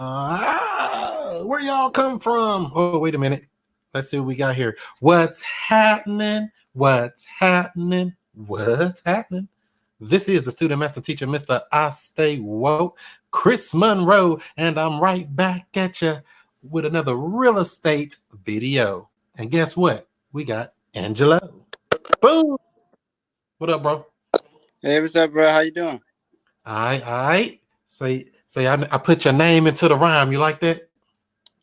Where y'all come from? Oh, wait a minute. Let's see what we got here. What's happening? What's happening? What's happening? This is the student master teacher, Mr. I Stay Woke, Chris Monroe, and I'm right back at you with another real estate video. And guess what? We got Angelo. Boom. What up, bro? Hey, what's up, bro? How you doing? All right. Say, I put your name into the rhyme. You like that?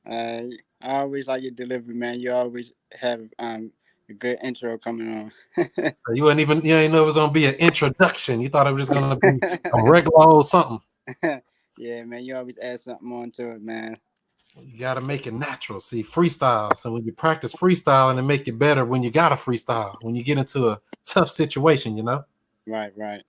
Uh, I always like your delivery, man. You always have a good intro coming on. So you didn't know it was gonna be an introduction. You thought it was just gonna be a regular old something. Yeah, man. You always add something onto it, man. You gotta make it natural. See, freestyle. So when you practice freestyling, it make it better when you got to freestyle. When you get into a tough situation. Right, right.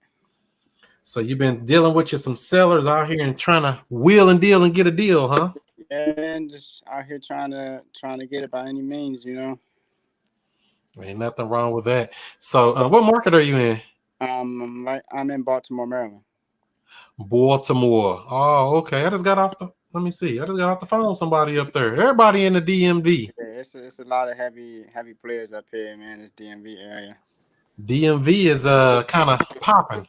So you've been dealing with some sellers out here and trying to wheel and deal and get a deal, huh? Yeah, man. Just out here trying to get it by any means. Ain't nothing wrong with that. So what market are you in? I'm in Baltimore, Maryland. Baltimore. Oh, okay. I just got off the. Let me see. I just got off the phone. Somebody up there. Everybody in the DMV. Yeah, it's a lot of heavy players up here, man. This DMV area. DMV is kind of popping.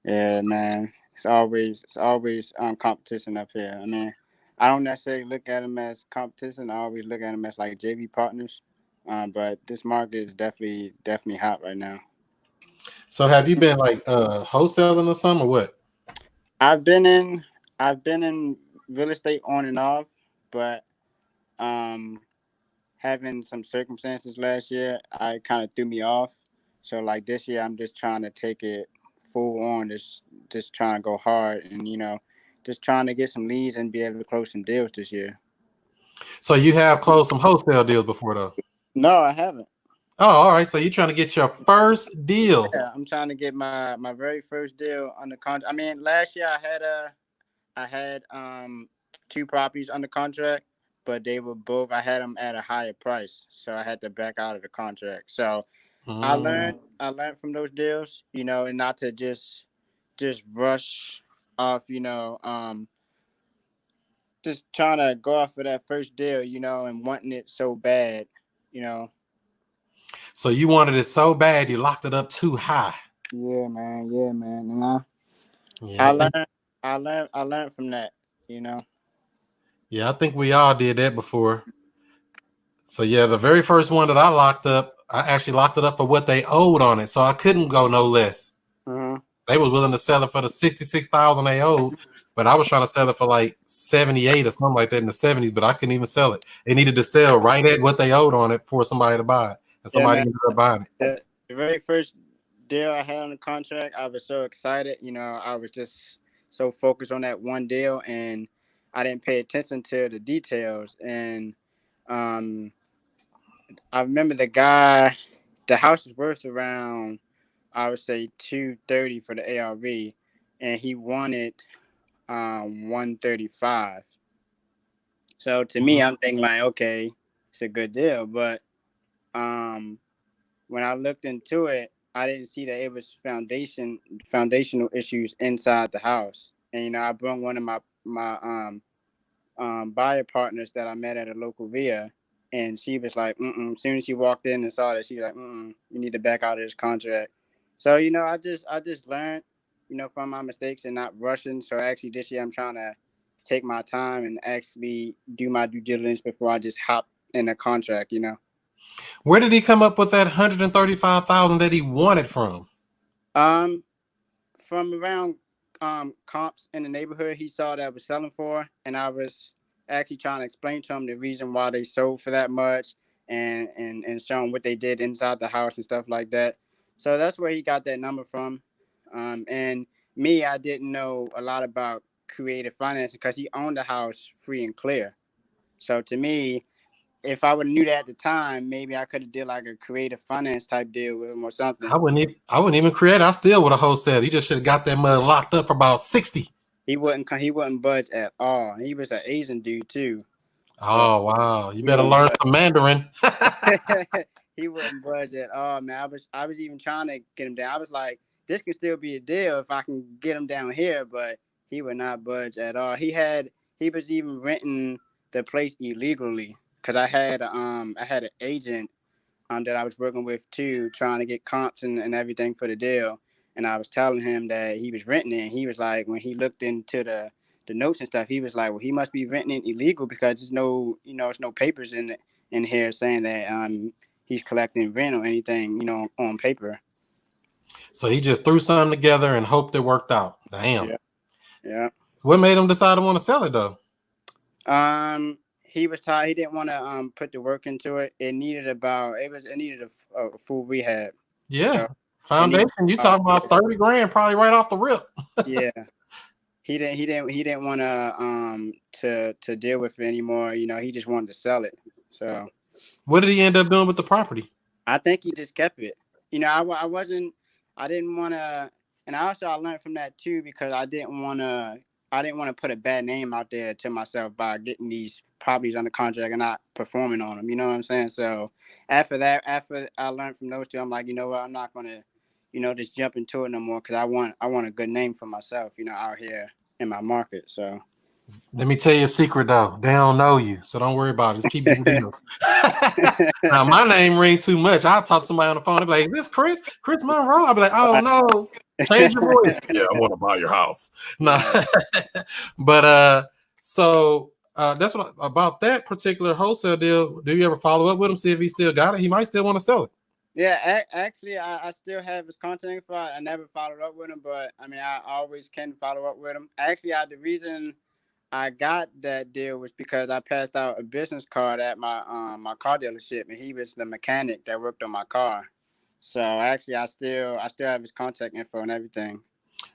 Yeah, man. It's always competition up here. I mean, I don't necessarily look at them as competition. I always look at them as like JV partners. But this market is definitely hot right now. So have you been like wholesaling or something or what? I've been in I've been in real estate on and off, but um having some circumstances last year, I kind of threw me off. So like this year, I'm just trying to take it full on, just trying to go hard, and just trying to get some leads and be able to close some deals this year. So you have closed some wholesale deals before though. No, I haven't. Oh, all right. So you're trying to get your first deal. Yeah, I'm trying to get my very first deal under contract. I mean, last year I had two properties under contract, but they were both I had them at a higher price, so I had to back out of the contract. So I Mm. learned I learned from those deals, and not to just rush off, just trying to go off of that first deal, and wanting it so bad, you know. So you wanted it so bad you locked it up too high. Yeah, man. And Yeah, I I think learned I learned from that, you know. yeah, I think we all did that before. So yeah, the very first one that I locked up, I actually locked it up for what they owed on it. So I couldn't go no less. Mm-hmm. They was willing to sell it for the 66,000 they owed, but I was trying to sell it for like 78 or something like that in the 70s, but I couldn't even sell it. It needed to sell right at what they owed on it for somebody to buy it. And Yeah, somebody man. ended up buying it. The very first deal I had on the contract, I was so excited. I was just so focused on that one deal, and I didn't pay attention to the details. And um, I remember the house is worth around, I would say 230 for the ARV, and he wanted 135. So to me, I'm thinking like, okay, it's a good deal, but um when I looked into it, I didn't see that it was foundational issues inside the house. And I brought one of my buyer partners that I met at a local via, and she was like, mm-mm. As soon as she walked in and saw that, she was like, mm-mm, you need to back out of this contract. So I just learned, from my mistakes and not rushing. So actually, this year I'm trying to take my time and actually do my due diligence before I just hop in a contract. Where did he come up with that 135,000 that he wanted from? Um, from around comps in the neighborhood he saw that was selling for, and I was actually trying to explain to him the reason why they sold for that much, and show him what they did inside the house and stuff like that. So that's where he got that number from. And me, I didn't know a lot about creative financing because he owned the house free and clear. So to me, if I would have knew that at the time, maybe I could have did like a creative finance type deal with him or something. I wouldn't even create it. I still would have wholesaled. He just should have got that mother locked up for about 60. He wouldn't budge at all. He was an Asian dude too, so Oh wow. You he better wouldn't learn budge. some Mandarin. He wouldn't budge at all, man. I was even trying to get him down. I was like, this can still be a deal if I can get him down here, but he would not budge at all. he was even renting the place illegally. Cause I had an agent that I was working with too, trying to get comps and everything for the deal. And I was telling him that he was renting it. And he was like, when he looked into the notes and stuff, he was like, well, he must be renting it illegal because there's no, it's no papers in here saying that he's collecting rent or anything, on paper. So he just threw something together and hoped it worked out. Damn. Yeah. Yeah. What made him decide to want to sell it though? He was tired. He didn't want to put the work into it. It needed a full rehab. Yeah. So it needed Foundation, you talking about 30 grand probably right off the rip. yeah. He didn't want to deal with it anymore. He just wanted to sell it. So What did he end up doing with the property? I think he just kept it. I didn't want to, and I learned from that too because I didn't want to put a bad name out there to myself by getting these properties under contract and not performing on them. You know what I'm saying? So after I learned from those two, I'm like, you know what, I'm not gonna, just jump into it no more because I want a good name for myself, out here in my market. So Let me tell you a secret though. They don't know you, so don't worry about it. Just keep getting deals. Now my name ring too much. I'll talk to somebody on the phone. They'll be like, "Is this Chris? Chris Monroe?" I'll be like, "Oh no, change your voice." Yeah, I want to buy your house. No, but that's what about that particular wholesale deal. Do you ever follow up with him, see if he still got it? He might still want to sell it. Yeah, actually, I still have his contact info. I never followed up with him, but I mean, I always can follow up with him. Actually, the reason I got that deal was because I passed out a business card at my car dealership, and he was the mechanic that worked on my car. So actually, I still have his contact info and everything.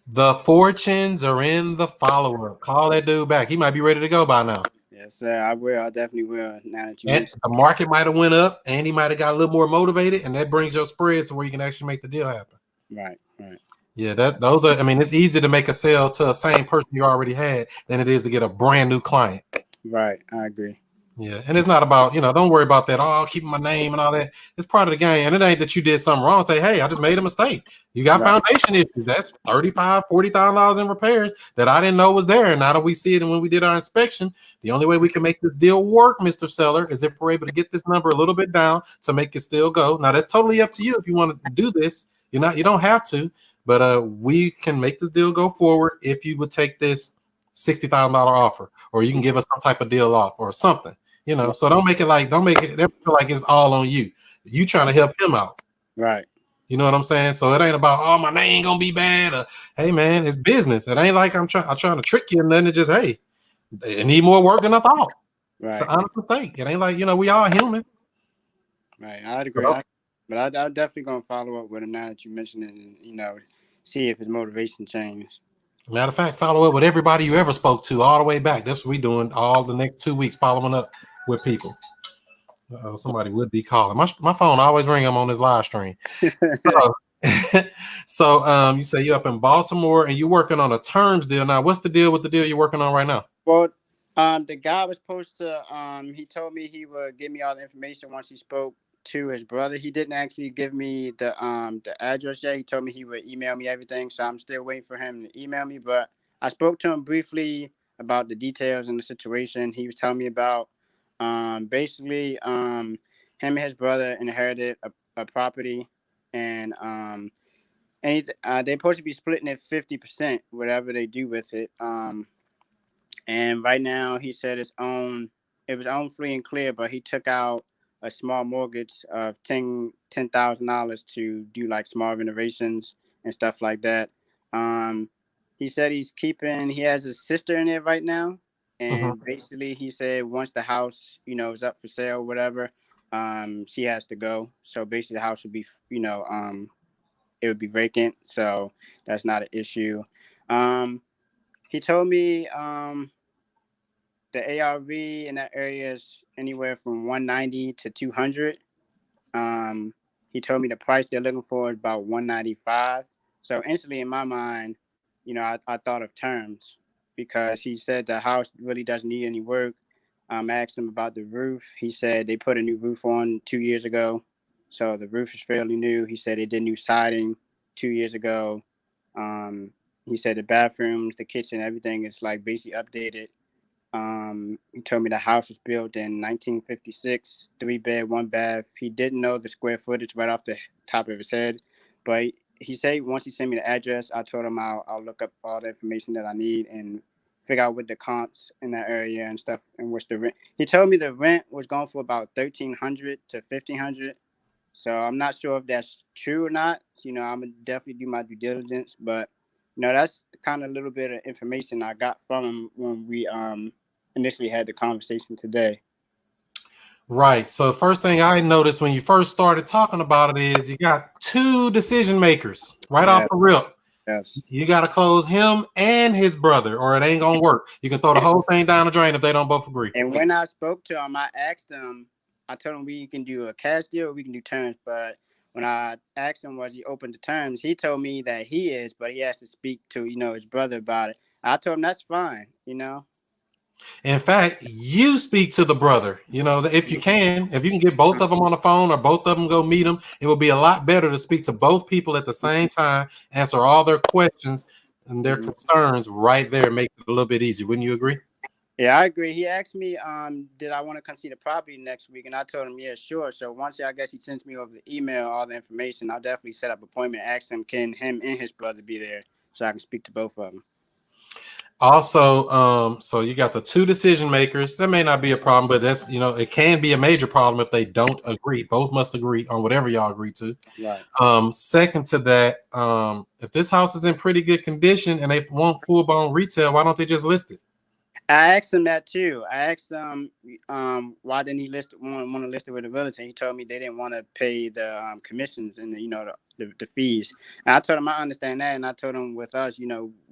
The fortunes are in the follower. Call that dude back. He might be ready to go by now. Yes, sir. I will. I definitely will. Now that you And mentioned. the market might have went up, and he might have got a little more motivated, and that brings your spread to where you can actually make the deal happen. Right. Right. Yeah, those are. I mean, it's easier to make a sale to a same person you already had than it is to get a brand new client. Right. I agree. Yeah, and it's not about don't worry about that. Oh, keeping my name and all that. It's part of the game, and it ain't that you did something wrong. Say, hey, I just made a mistake. You got Right. foundation issues. That's $40,000 in repairs that I didn't know was there. And now that we see it, and when we did our inspection, the only way we can make this deal work, Mr. Seller, is if we're able to get this number a little bit down to make it still go. Now that's totally up to you if you want to do this. You don't have to, but we can make this deal go forward if you would take this $60,000 offer, or you can give us some type of deal off or something. So don't make it feel like it's all on you. You trying to help him out. Right. You know what I'm saying? So it ain't about, oh, my name ain't gonna be bad. Or, hey man, it's business. It ain't like I'm trying to trick you and then it just, hey, they need more work than I thought. Right. It's an honest mistake. It ain't like, we all human. Right. I'd agree. But I'm definitely gonna follow up with him now that you mentioned it, and see if his motivation changed. Matter of fact, follow up with everybody you ever spoke to all the way back. That's what we doing all the next 2 weeks, following up with people. Somebody would be calling. My phone always ring. I'm on this live stream. So you say you're up in Baltimore and you're working on a terms deal. Now, what's the deal with the deal you're working on right now? Well, the guy was supposed to. He told me he would give me all the information once he spoke to his brother. He didn't actually give me the address yet. He told me he would email me everything, so I'm still waiting for him to email me. But I spoke to him briefly about the details and the situation. He was telling me about basically him and his brother inherited a property, and they're supposed to be splitting it 50%, whatever they do with it. And right now, he said it was owned free and clear, but he took out a small mortgage of $10,000 to do like small renovations and stuff like that. Um, he said he has a sister in there right now, and basically he said once the house is up for sale, whatever, she has to go. So basically, the house would be it would be vacant, so that's not an issue. Um, he told me the ARV in that area is anywhere from 190 to 200. Um, he told me the price they're looking for is about 195. So instantly in my mind, I thought of terms because he said the house really doesn't need any work. I asked him about the roof. He said they put a new roof on 2 years ago. So the roof is fairly new. He said they did new siding 2 years ago. Um, he said the bathrooms, the kitchen, everything is like basically updated. He told me the house was built in 1956, 3 bed, 1 bath. He didn't know the square footage right off the top of his head, but he said once he sent me the address, I told him I'll look up all the information that I need and figure out what the comps in that area and stuff and what's the rent. He told me the rent was going for about 1,300 to 1,500. So I'm not sure if that's true or not. I'm gonna definitely do my due diligence, but that's kind of a little bit of information I got from him when we initially had the conversation today. Right. So first thing I noticed when you first started talking about it is you got two decision makers right off Yeah, the rip. yes. You got to close him and his brother, or it ain't gonna work. You can throw the whole thing down the drain if they don't both agree. And when I spoke to him, I asked him. I told him we can do a cash deal, or we can do terms. But when I asked him was he open to terms, he told me that he is, but he has to speak to his brother about it. I told him that's fine. In fact, you speak to the brother. If you can get both of them on the phone or both of them go meet them, it will be a lot better to speak to both people at the same time, answer all their questions and their concerns right there, make it a little bit easier. Wouldn't you agree? Yeah, I agree. He asked me, did I want to come see the property next week? And I told him, yeah, sure. So once I guess he sends me over the email, all the information, I'll definitely set up an appointment, ask him, can him and his brother be there so I can speak to both of them. Also, so you got the two decision makers. That may not be a problem, but that's it can be a major problem if they don't agree. Both must agree on whatever y'all agree to. Right. Second to that, if this house is in pretty good condition and they want full blown retail, why don't they just list it? I asked him that too. I asked him, why didn't he want to list it with a realtor? He told me they didn't want to pay the commissions and the fees. And I told him I understand that, and I told him with us,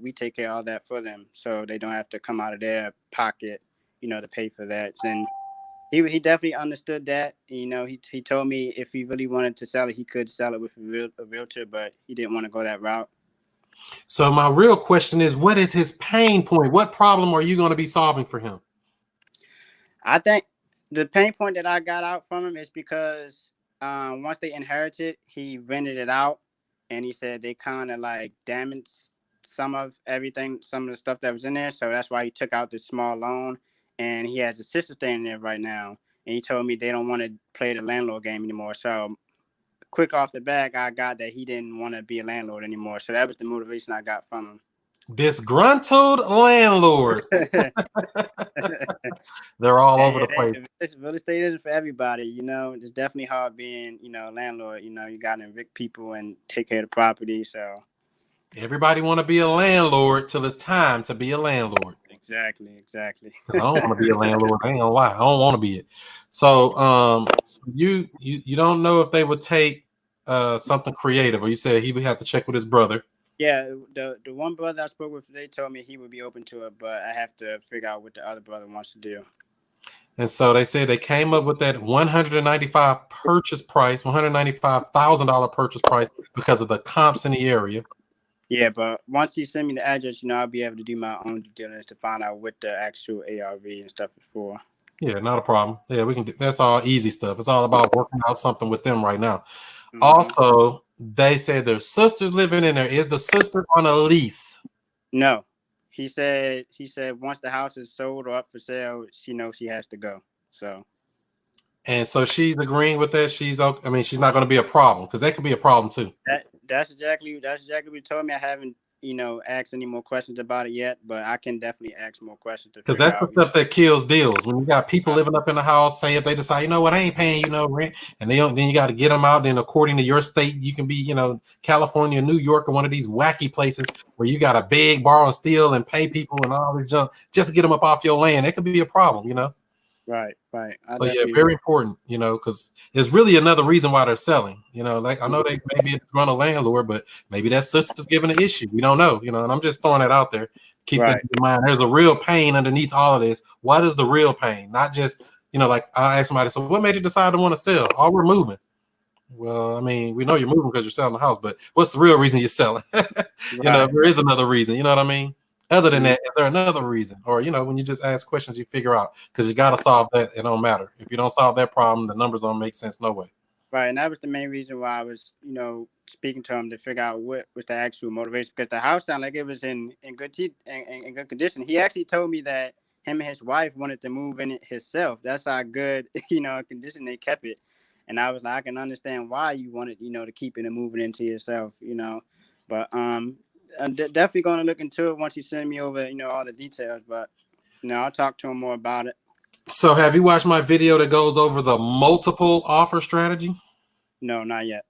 we take care of all that for them, so they don't have to come out of their pocket, to pay for that. And he definitely understood that. He told me if he really wanted to sell it, he could sell it with a realtor, but he didn't want to go that route. So my real question is, what is his pain point? What problem are you going to be solving for him? I think the pain point that I got out from him is because once they inherited, he rented it out, and he said they kind of like damaged some of everything, some of the stuff that was in there. So that's why he took out this small loan, and he has a sister staying there right now. And he told me they don't want to play the landlord game anymore. So quick off the bat, I got that he didn't want to be a landlord anymore. So that was the motivation I got from Disgruntled landlord. him. They're all over the place. Real estate isn't for everybody. It's definitely hard being, a landlord. You got to evict people and take care of the property. So Everybody want to be a landlord till it's time to be a landlord. exactly. Because I don't want to be a landlord. I ain't gonna lie. I don't want to be it. So you don't know if they would take something creative, or you said he would have to check with his brother. Yeah, the one brother I spoke with today told me he would be open to it, but I have to figure out what the other brother wants to do. And so they said they came up with that $195,000 purchase price because of the comps in the area. Yeah, but once you send me the address, I'll be able to do my own due diligence to find out what the actual ARV and stuff is for. Yeah, not a problem. Yeah, we can do that's all easy stuff. It's all about working out something with them right now. Mm-hmm. Also, they said their sister's living in there. Is the sister on a lease? No. He said once the house is sold or up for sale, she knows she has to go. And so she's agreeing with that. She's not going to be a problem, because that could be a problem too. That's exactly what he told me. I haven't asked any more questions about it yet, but I can definitely ask more questions to Because figure that's the out. stuff that kills deals. When you got people living up in the house, say if they decide, you know what, I ain't paying you no rent, and they don't, then you got to get them out. Then according to your state, you can be, California, New York, or one of these wacky places where you got to beg, borrow, and steal, and pay people and all this junk just to get them up off your land. That could be a problem. Right. So yeah, very important, because it's really another reason why they're selling. Like I know they maybe it's run a landlord, but maybe that sister's giving an issue. We don't know, and I'm just throwing that out there. Keep that in mind. There's a real pain underneath all of this. What is the real pain? Not just, like I ask somebody, so what made you decide to want to sell? Oh, we're moving. Well, we know you're moving because you're selling the house, but what's the real reason you're selling? There is another reason. You know what I mean? Other than that, is there another reason? Or, when you just ask questions, you figure out, because you got to solve that. It don't matter. If you don't solve that problem, the numbers don't make sense no way. Right. And that was the main reason why I was, speaking to him to figure out what was the actual motivation, because the house sounded like it was in good in good condition. He actually told me that him and his wife wanted to move in it himself. That's how good, condition they kept it. And I was like, I can understand why you wanted, to keep it and move it into yourself. But I'm definitely going to look into it once you send me over, all the details. But I'll talk to him more about it. So have you watched my video that goes over the multiple offer strategy? No, not yet.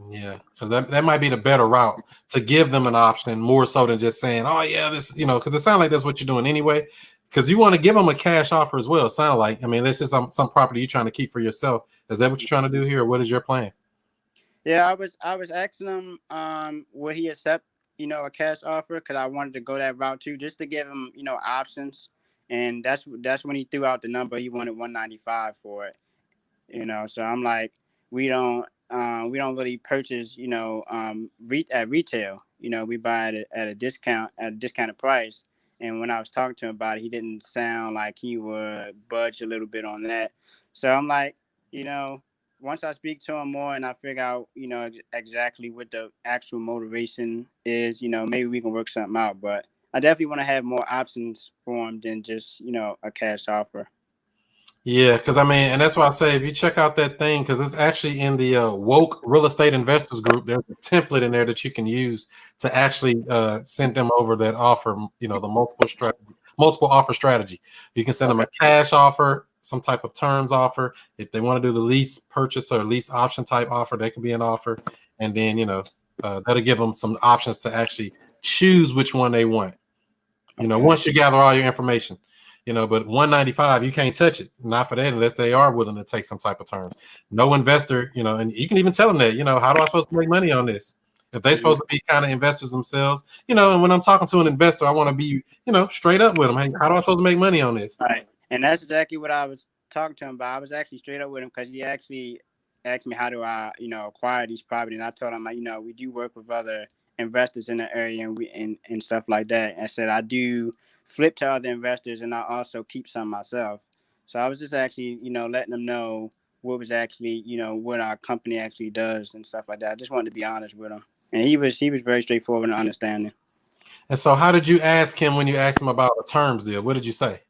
Yeah, because that might be the better route to give them an option more so than just saying, oh, yeah, this, because it sounds like that's what you're doing anyway. Because you want to give them a cash offer as well. Sound like, I mean, this is some property you're trying to keep for yourself. Is that what you're trying to do here? Or what is your plan? Yeah, I was asking him would he accept, a cash offer, because I wanted to go that route too, just to give him, options. And that's when he threw out the number. He wanted 195 for it. So I'm like, we don't really purchase, at retail. We buy it at a discounted price. And when I was talking to him about it, he didn't sound like he would budge a little bit on that. So I'm like, you know once I speak to him more and I figure out, exactly what the actual motivation is, maybe we can work something out. But I definitely want to have more options for him than just, a cash offer. Yeah, because I mean, and that's why I say if you check out that thing, because it's actually in the woke real estate investors group, there's a template in there that you can use to actually send them over that offer, the multiple offer strategy. You can send them Okay. a cash offer, some type of terms offer. If they want to do the lease purchase or lease option type offer, that could be an offer. And then, that'll give them some options to actually choose which one they want. Okay. Once you gather all your information, but 195, you can't touch it. Not for that, unless they are willing to take some type of terms. No investor, and you can even tell them that, how do I supposed to make money on this? If they're Mhm. supposed to be kind of investors themselves, and when I'm talking to an investor, I want to be, straight up with them. Hey, how do I supposed to make money on this? Right. And that's exactly what I was talking to him about. I was actually straight up with him because he actually asked me how do I, acquire these properties. And I told him, like, we do work with other investors in the area and stuff like that. I said I do flip to other investors and I also keep some myself. So I was just actually, letting them know what was actually, what our company actually does and stuff like that. I just wanted to be honest with him. And he was very straightforward and understanding. And so how did you ask him when you asked him about a terms deal? What did you say?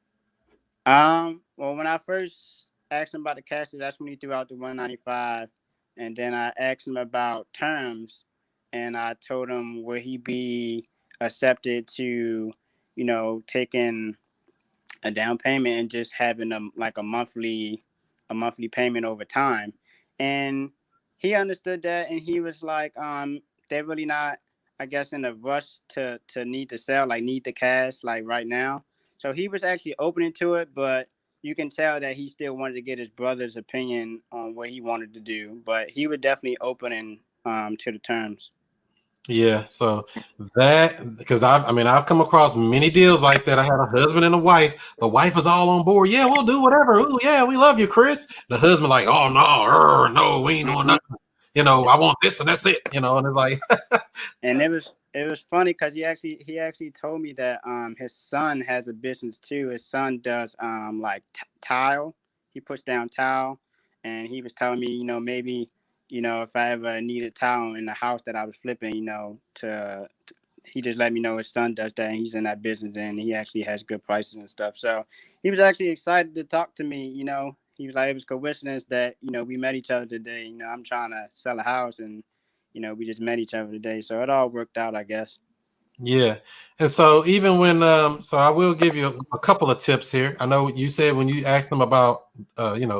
Well, when I first asked him about the cash, that's when he threw out the 195, and then I asked him about terms, and I told him would he be accepted to, taking a down payment and just having like a monthly payment over time. And he understood that and he was like, they're really not, I guess, in a rush to need to sell, like need the cash like right now. So he was actually open to it, but you can tell that he still wanted to get his brother's opinion on what he wanted to do. But he would definitely open to the terms. Yeah, so that because I've come across many deals like that. I had a husband and a wife. The wife is all on board. Yeah, we'll do whatever. Oh yeah, we love you, Chris. The husband like, oh no, we ain't doing Mhm. nothing. I want this and that's it. And it's like, And it was funny because he actually told me that his son has a business too. His son does like tile. He puts down tile, and he was telling me, maybe, if I ever needed tile in the house that I was flipping, he just let me know his son does that and he's in that business and he actually has good prices and stuff. So he was actually excited to talk to me. He was like, it was coincidence that we met each other today. I'm trying to sell a house and we just met each other today, so it all worked out, I guess. yeah. And so even when so I will give you a couple of tips here. I know you said when you asked them about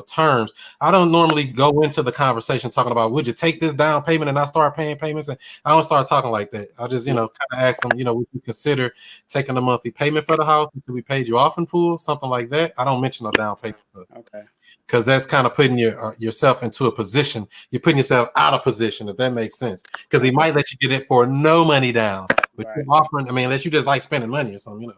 terms, I don't normally go into the conversation talking about would you take this down payment and I start paying payments, and I don't start talking like that. I just, Yeah. kind of ask them, would you consider taking the monthly payment for the house until we paid you off in full, something like that. I don't mention no down payment Okay. because that's kind of putting yourself into a position. You're putting yourself out of position, if that makes sense. Because he Okay. might let you get it for no money down, but you're Right. offering. I mean, unless you just like spending money or something.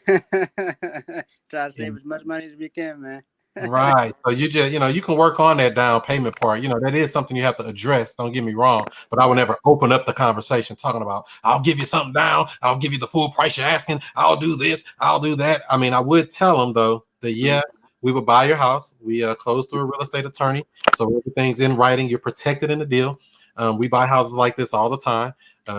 Try to Yeah. save as much money as we can, man. Right. So you just, you can work on that down payment part. That is something you have to address. Don't get me wrong. But I would Right. never open up the conversation talking about, I'll give you something down. I'll give you the full price you're asking. I'll do this. I'll do that. I mean, I would tell them, though, that, Mhm. yeah, we would buy your house. We close through a real estate attorney. So everything's in writing. You're protected in the deal. We buy houses like this all the time.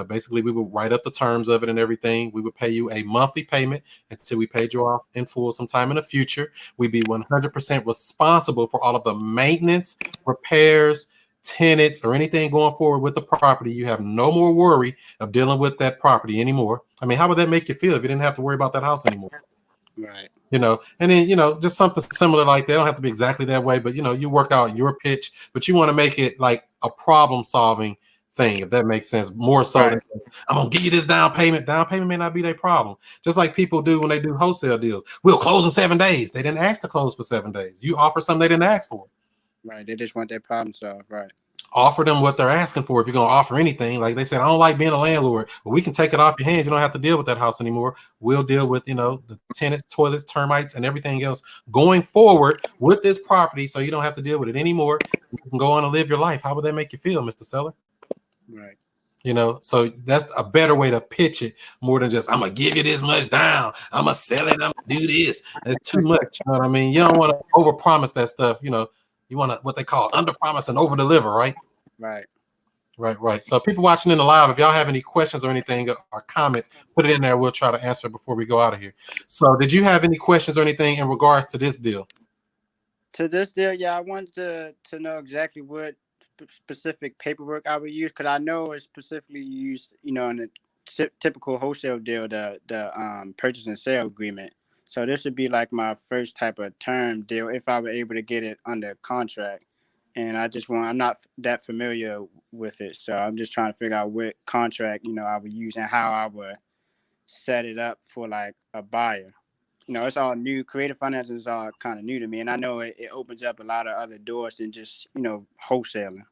Basically, we would write up the terms of it and everything. We would pay you a monthly payment until we paid you off in full sometime in the future. We'd be 100% responsible for all of the maintenance, repairs, tenants, or anything going forward with the property. You have no more worry of dealing with that property anymore. I mean, how would that make you feel if you didn't have to worry about that house anymore? Right. And then just something similar like that. Don't have to be exactly that way, but you work out your pitch, but you want to make it like a problem solving thing, if that makes sense, more so than Right. I'm gonna give you this down payment. Down payment may not be their problem. Just like people do when they do wholesale deals. We'll close in 7 days. They didn't ask to close for 7 days. You offer something they didn't ask for. Right. They just want their problem solved. Right. Offer them what they're asking for. If you're going to offer anything, like they said, I don't like being a landlord, but we can take it off your hands. You don't have to deal with that house anymore. We'll deal with the tenants, toilets, termites, and everything else going forward with this property, so you don't have to deal with it anymore. You can go on and live your life. How would that make you feel, Mr. Seller? Right. So that's a better way to pitch it, more than just I'm gonna give you this much down, I'm gonna sell it, I'm gonna do this. It's too much. You know what I mean? You don't want to overpromise that stuff. You want to what they call under promise and over deliver, right? Right. Right. So people watching in the live, if y'all have any questions or anything or comments, put it in there. We'll try to answer before we go out of here. So did you have any questions or anything in regards to this deal? To this deal, yeah, I wanted to know exactly what specific paperwork I would use, because I know it's specifically used, in a typical wholesale deal, the purchase and sale agreement. So this would be like my first type of term deal if I were able to get it under contract. And I'm not that familiar with it, so I'm just trying to figure out what contract I would use and how I would set it up for like a buyer. It's all new. Creative finance is all kind of new to me, and I know it opens up a lot of other doors than just wholesaling.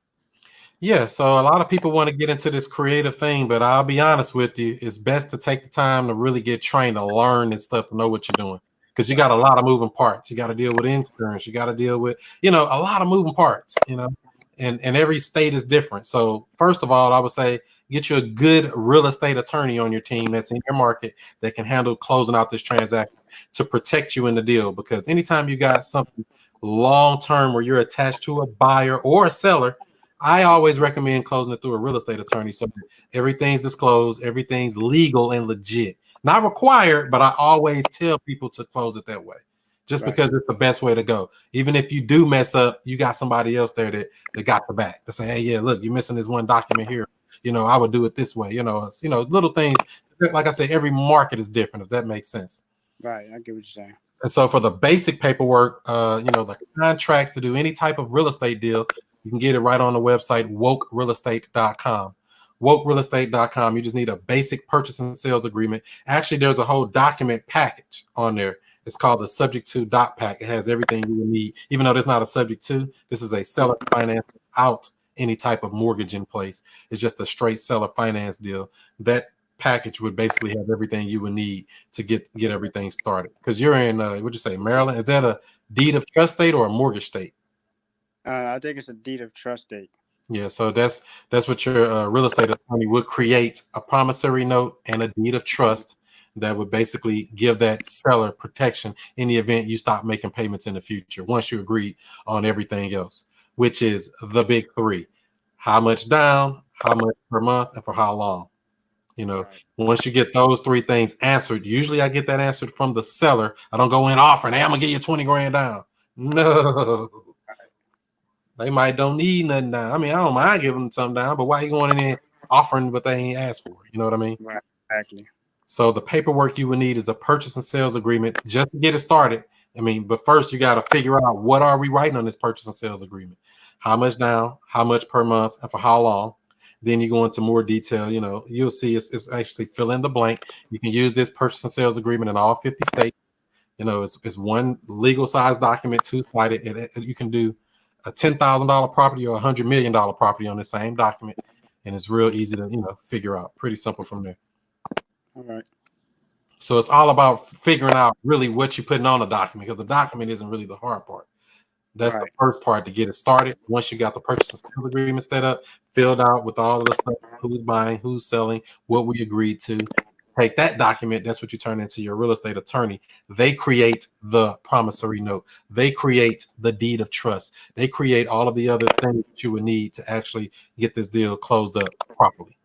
Yeah, so a lot of people want to get into this creative thing, but I'll be honest with you, it's best to take the time to really get trained to learn and stuff, to know what you're doing. Because you got a lot of moving parts. You got to deal with insurance. You got to deal with, a lot of moving parts, and every state is different. So first of all, I would say get you a good real estate attorney on your team that's in your market that can handle closing out this transaction to protect you in the deal. Because anytime you got something long term where you're attached to a buyer or a seller, I always recommend closing it through a real estate attorney, so everything's disclosed, everything's legal and legit. Not required, but I always tell people to close it that way, just Right. because it's the best way to go. Even if you do mess up, you got somebody else there that got the back to say, hey, yeah, look, you're missing this one document here. I would do it this way. It's, little things. Like I said, every market is different, if that makes sense. Right. I get what you're saying. And so for the basic paperwork, the contracts to do any type of real estate deal, you can get it right on the website, wokerealestate.com. Wokerealestate.com. You just need a basic purchase and sales agreement. Actually, there's a whole document package on there. It's called the subject to doc pack. It has everything you will need, even though there's not a subject to. This is a seller finance out any type of mortgage in place. It's just a straight seller finance deal. That package would basically have everything you would need to get everything started. Because you're in, what'd you say, Maryland? Is that a deed of trust state or a mortgage state? I think it's a deed of trust date. Yeah, so that's what your real estate attorney would create: a promissory note and a deed of trust that would basically give that seller protection in the event you stop making payments in the future, once you agree on everything else, which is the big three: how much down, how much per month, and for how long. Right. Once you get those three things answered, usually I get that answered from the seller. I don't go in offering, hey, I'm gonna give you 20 grand down. No, they might don't need nothing down. I mean, I don't mind giving them something down, but why you going in there offering what they ain't asked for? You know what I mean? Right. Exactly. So the paperwork you would need is a purchase and sales agreement just to get it started. I mean, but first you got to figure out, what are we writing on this purchase and sales agreement? How much down, how much per month, and for how long? Then you go into more detail. You'll see it's actually fill in the blank. You can use this purchase and sales agreement in all 50 states. It's one legal size document, two-sided. You can do a $10,000 property or $100 million property on the same document, and it's real easy to figure out. Pretty simple from there. All right. So it's all about figuring out really what you're putting on the document, because the document isn't really the hard part. That's the Right. first part to get it started. Once you got the purchase and sales agreement set up, filled out with all of the stuff, who's buying, who's selling, what we agreed to, take that document. That's what you turn into your real estate attorney. They create the promissory note. They create the deed of trust. They create all of the other things that you would need to actually get this deal closed up properly.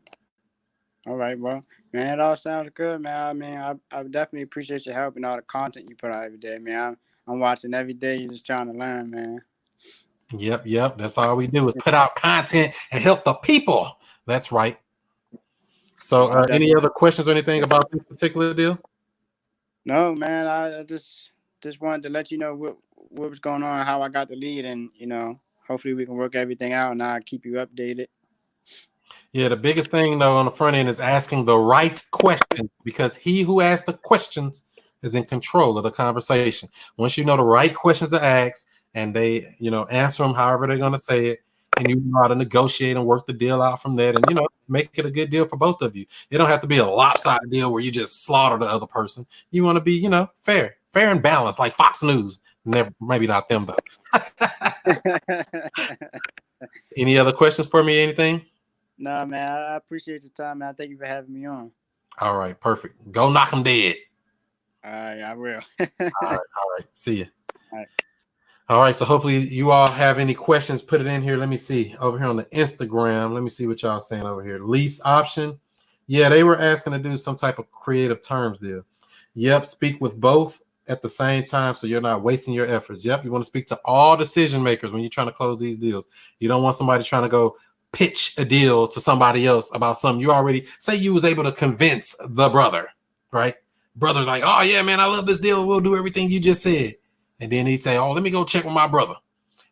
All right, well, man, it all sounds good, man. I mean, I definitely appreciate your help and all the content you put out every day, man. I'm watching every day. You're just trying to learn, man. Yep. That's all we do is put out content and help the people. That's right. So, I any definitely. other questions or anything about this particular deal? No, man. I just wanted to let you know what was going on, how I got the lead, and hopefully we can work everything out, and I'll keep you updated. Yeah, the biggest thing though on the front end is asking the right questions because he who asks the questions is in control of the conversation. Once you know the right questions to ask and they, answer them however they're going to say it, and you know how to negotiate and work the deal out from that, and make it a good deal for both of you. It don't have to be a lopsided deal where you just slaughter the other person. You want to be, fair and balanced, like Fox News. Never, maybe not them though. Any other questions for me? Anything? No, man. I appreciate your time, man. Thank you for having me on. All right, perfect. Go knock them dead. All right, I will. All right. See you. All right. All right. So hopefully you all have any questions. Put it in here. Let me see over here on the Instagram. Let me see what y'all saying over here. Lease option. Yeah, they were asking to do some type of creative terms deal. Yep. Speak with both at the same time so you're not wasting your efforts. Yep. You want to speak to all decision makers when you're trying to close these deals. You don't want somebody trying to go pitch a deal to somebody else about something you already say you was able to convince the brother, right? Brother's like, oh yeah, man, I love this deal. We'll do everything you just said. And then he'd say, oh, let me go check with my brother.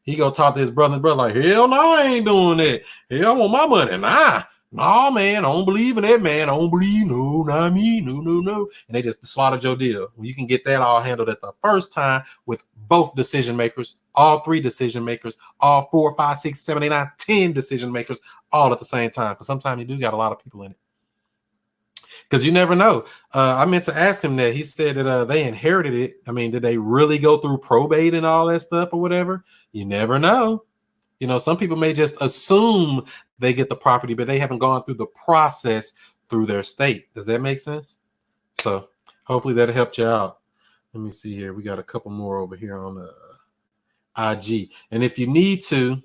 He go talk to his brother and brother like, hell no, I ain't doing that. Hell, I want my money. Nah, no, man, I don't believe in that, man. I don't believe, no, not me, no. And they just slaughtered your deal. You can get that all handled at the first time with both decision makers, all three decision makers, all 4, 5, 6, 7, 8, 9, 10 decision makers, all at the same time. Because sometimes you do got a lot of people in it. Because you never know. I meant to ask him that. He said that they inherited it. I mean, did they really go through probate and all that stuff or whatever? You never know. Some people may just assume they get the property, but they haven't gone through the process through their state. Does that make sense? So hopefully that helped you out. Let me see here. We got a couple more over here on the IG. And if you need to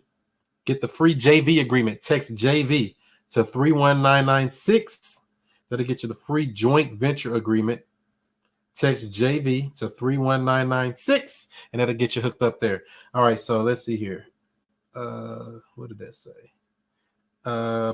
get the free JV agreement, text JV to 31996. That'll get you the free joint venture agreement. Text JV to 31996, and that'll get you hooked up there. All right, so let's see here. What did that say?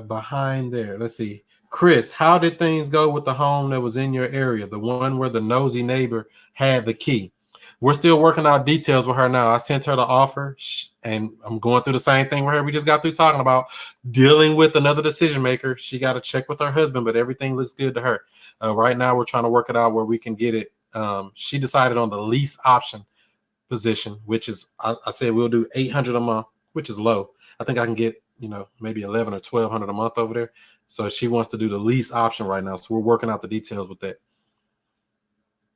Behind there, let's see. Chris, how did things go with the home that was in your area, the one where the nosy neighbor had the key? We're still working out details with her now. I sent her the offer, and I'm going through the same thing with her. We just got through talking about dealing with another decision maker. She got to check with her husband, but everything looks good to her. Right now, we're trying to work it out where we can get it. She decided on the lease option position, which is, I said we'll do $800 a month, which is low. I think I can get, maybe 11 or 1200 a month over there. So she wants to do the lease option right now. So we're working out the details with that.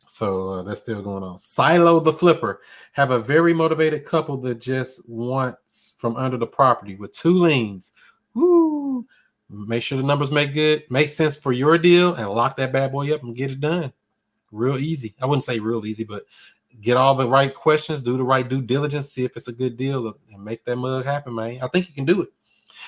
So that's still going on. Silo the Flipper. Have a very motivated couple that just wants from under the property with 2 liens. Woo! Make sure the numbers make sense for your deal and lock that bad boy up and get it done. Real easy. I wouldn't say real easy, but get all the right questions, do the right due diligence, see if it's a good deal, and make that mug happen, man. I think you can do it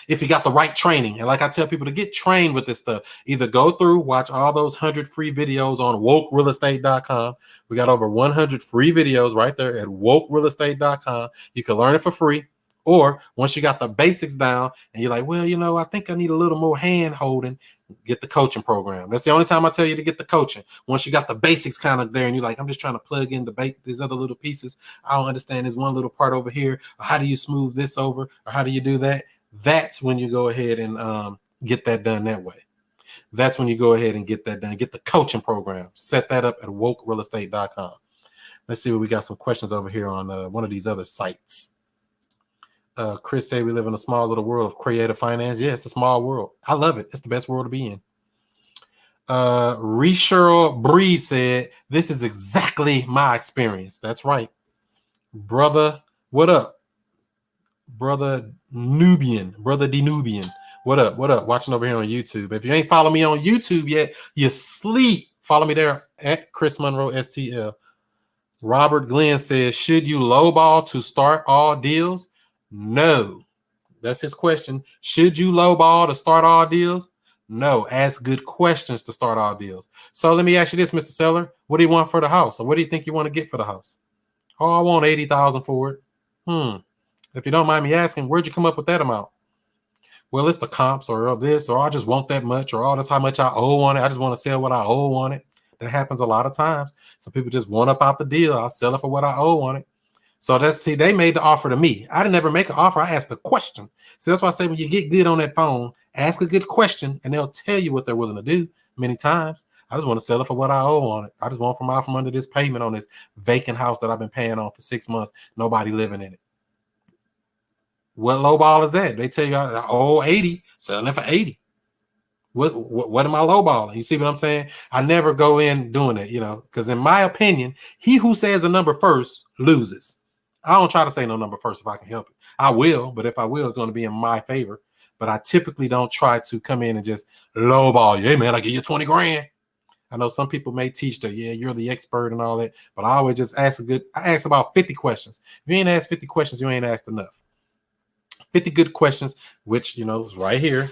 if you got the right training. And like I tell people, to get trained with this stuff, either go through, watch all those 100 free videos on wokerealestate.com. We got over 100 free videos right there at wokerealestate.com. You can learn it for free. Or once you got the basics down and you're like, well, I think I need a little more hand holding, get the coaching program. That's the only time I tell you to get the coaching. Once you got the basics kind of there and you're like, I'm just trying to plug in these other little pieces. I don't understand this one little part over here. Or how do you smooth this over? Or how do you do that? That's when you go ahead and get that done that way. That's when you go ahead and get that done. Get the coaching program. Set that up at wokerealestate.com. Let's see what we got some questions over here on one of these other sites. Chris said we live in a small little world of creative finance. Yeah, it's a small world. I love it. It's the best world to be in. Resherl Bree said, this is exactly my experience. That's right. Brother, what up? Brother Denubian. What up? Watching over here on YouTube. If you ain't follow me on YouTube yet, you sleep. Follow me there at Chris Monroe STL. Robert Glenn says, should you lowball to start all deals? No. That's his question. Should you lowball to start all deals? No, ask good questions to start all deals. So let me ask you this, Mr. Seller. What do you want for the house? Or what do you think you want to get for the house? Oh, I want 80,000 for it. If you don't mind me asking, where'd you come up with that amount? Well, it's the comps or this, or I just want that much, or oh, that's how much I owe on it. I just want to sell what I owe on it. That happens a lot of times. Some people just want up out the deal. I'll sell it for what I owe on it. So they made the offer to me. I didn't ever make an offer. I asked a question. So that's why I say when you get good on that phone, ask a good question and they'll tell you what they're willing to do many times. I just want to sell it for what I owe on it. I just want from out from under this payment on this vacant house that I've been paying on for 6 months. Nobody living in it. What low ball is that? They tell you I owe 80, selling it for 80. What am I lowballing? You see what I'm saying? I never go in doing it, because in my opinion, he who says a number first loses. I don't try to say no number first if I can help it. I will, but if I will, it's going to be in my favor. But I typically don't try to come in and just lowball you. Hey, man, I give you 20 grand. I know some people may teach that, yeah, you're the expert and all that, but I always just I ask about 50 questions. If you ain't asked 50 questions, you ain't asked enough. 50 good questions, which, is right here.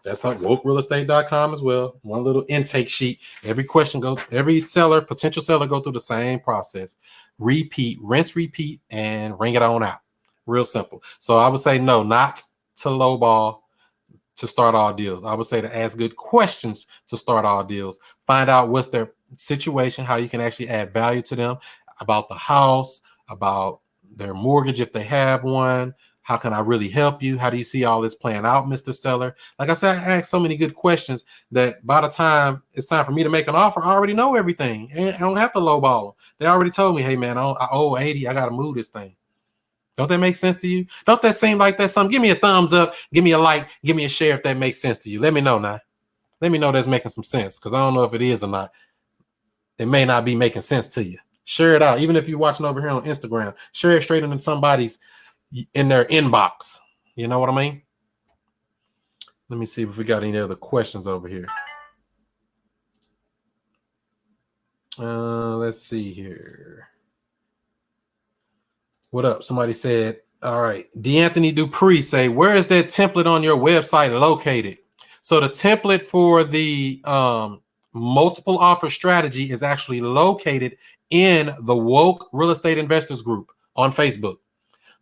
That's on wokerealestate.com as well. One little intake sheet. Every potential seller go through the same process. Repeat, rinse, repeat, and ring it on out. Real simple. So I would say no, not to lowball to start all deals. I would say to ask good questions to start all deals. Find out what's their situation, how you can actually add value to them, about the house, about their mortgage if they have one. How can I really help you? How do you see all this playing out, Mr. Seller? Like I said, I asked so many good questions that by the time it's time for me to make an offer, I already know everything. And I don't have to lowball them. They already told me, hey, man, I owe 80. I got to move this thing. Don't that make sense to you? Don't that seem like that's something? Give me a thumbs up. Give me a like. Give me a share if that makes sense to you. Let me know now. Let me know that's making some sense because I don't know if it is or not. It may not be making sense to you. Share it out. Even if you're watching over here on Instagram, share it straight into somebody's in their inbox. You know what I mean? Let me see if we got any other questions over here. Let's see here. What up? Somebody said, all right. D'Anthony Dupree say, where is that template on your website located? So the template for the multiple offer strategy is actually located in the Woke Real Estate Investors Group on Facebook.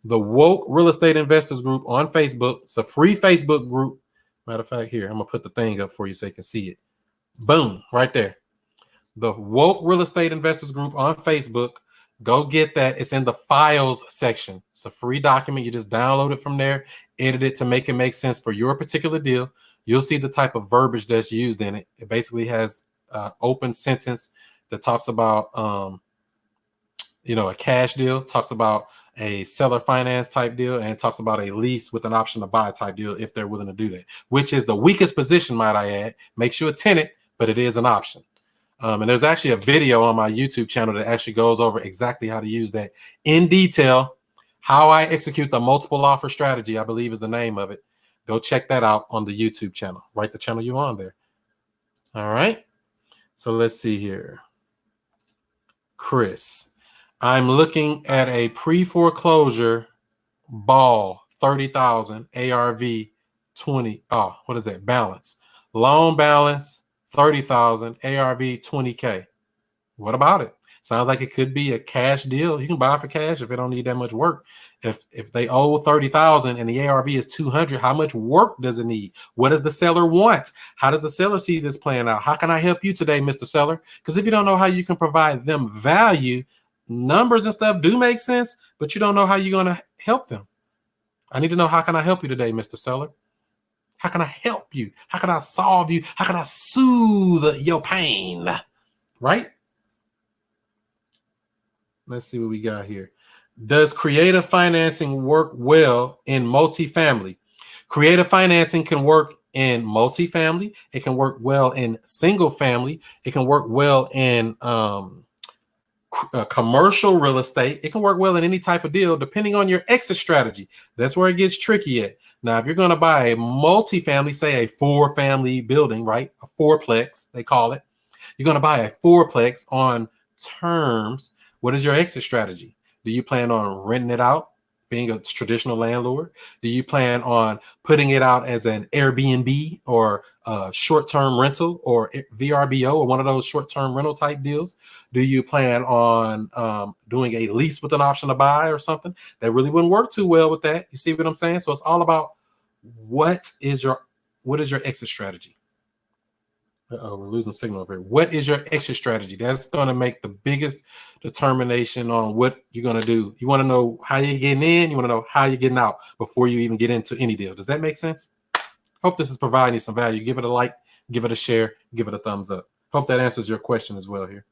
The Woke Real Estate Investors Group on Facebook. It's a free Facebook group. Matter of fact, here, I'm going to put the thing up for you so you can see it. Boom, right there. The Woke Real Estate Investors Group on Facebook. Go get that. It's in the files section. It's a free document. You just download it from there, edit it to make it make sense for your particular deal. You'll see the type of verbiage that's used in it. It basically has open sentence that talks about, a cash deal, talks about a seller finance type deal, and talks about a lease with an option to buy type deal if they're willing to do that, which is the weakest position, might I add. Makes you a tenant, but it is an option. And there's actually a video on my YouTube channel that actually goes over exactly how to use that in detail, how I execute the multiple offer strategy, I believe is the name of it. Go check that out on the YouTube channel. Right, the channel you're on there. All right. So let's see here. Chris, I'm looking at a pre-foreclosure ball, 30,000 ARV 20. Oh, what is that? Balance. Loan balance, 30,000 ARV 20K. What about it? Sounds like it could be a cash deal. You can buy for cash if it don't need that much work. If they owe 30,000 and the ARV is 200, how much work does it need? What does the seller want? How does the seller see this playing out? How can I help you today, Mr. Seller? Because if you don't know how you can provide them value, numbers and stuff do make sense, but you don't know how you're going to help them. I need to know, how can I help you today, Mr. Seller? How can I help you? How can I solve you? How can I soothe your pain? Right? Let's see what we got here. Does creative financing work well in multifamily? Creative financing can work in multifamily. It can work well in single family. It can work well in commercial real estate. It can work well in any type of deal, depending on your exit strategy. That's where it gets tricky at. Now, if you're going to buy a multifamily, say a 4-family building, right? A fourplex, they call it. You're going to buy a fourplex on terms. What is your exit strategy? Do you plan on renting it out, being a traditional landlord? Do you plan on putting it out as an Airbnb or a short-term rental or VRBO or one of those short-term rental type deals? Do you plan on doing a lease with an option to buy or something? That really wouldn't work too well with that. You see what I'm saying? So it's all about what is your exit strategy? Uh-oh, we're losing signal over here. What is your exit strategy? That's going to make the biggest determination on what you're going to do. You want to know how you're getting in. You want to know how you're getting out before you even get into any deal. Does that make sense? Hope this is providing you some value. Give it a like, give it a share, give it a thumbs up. Hope that answers your question as well here.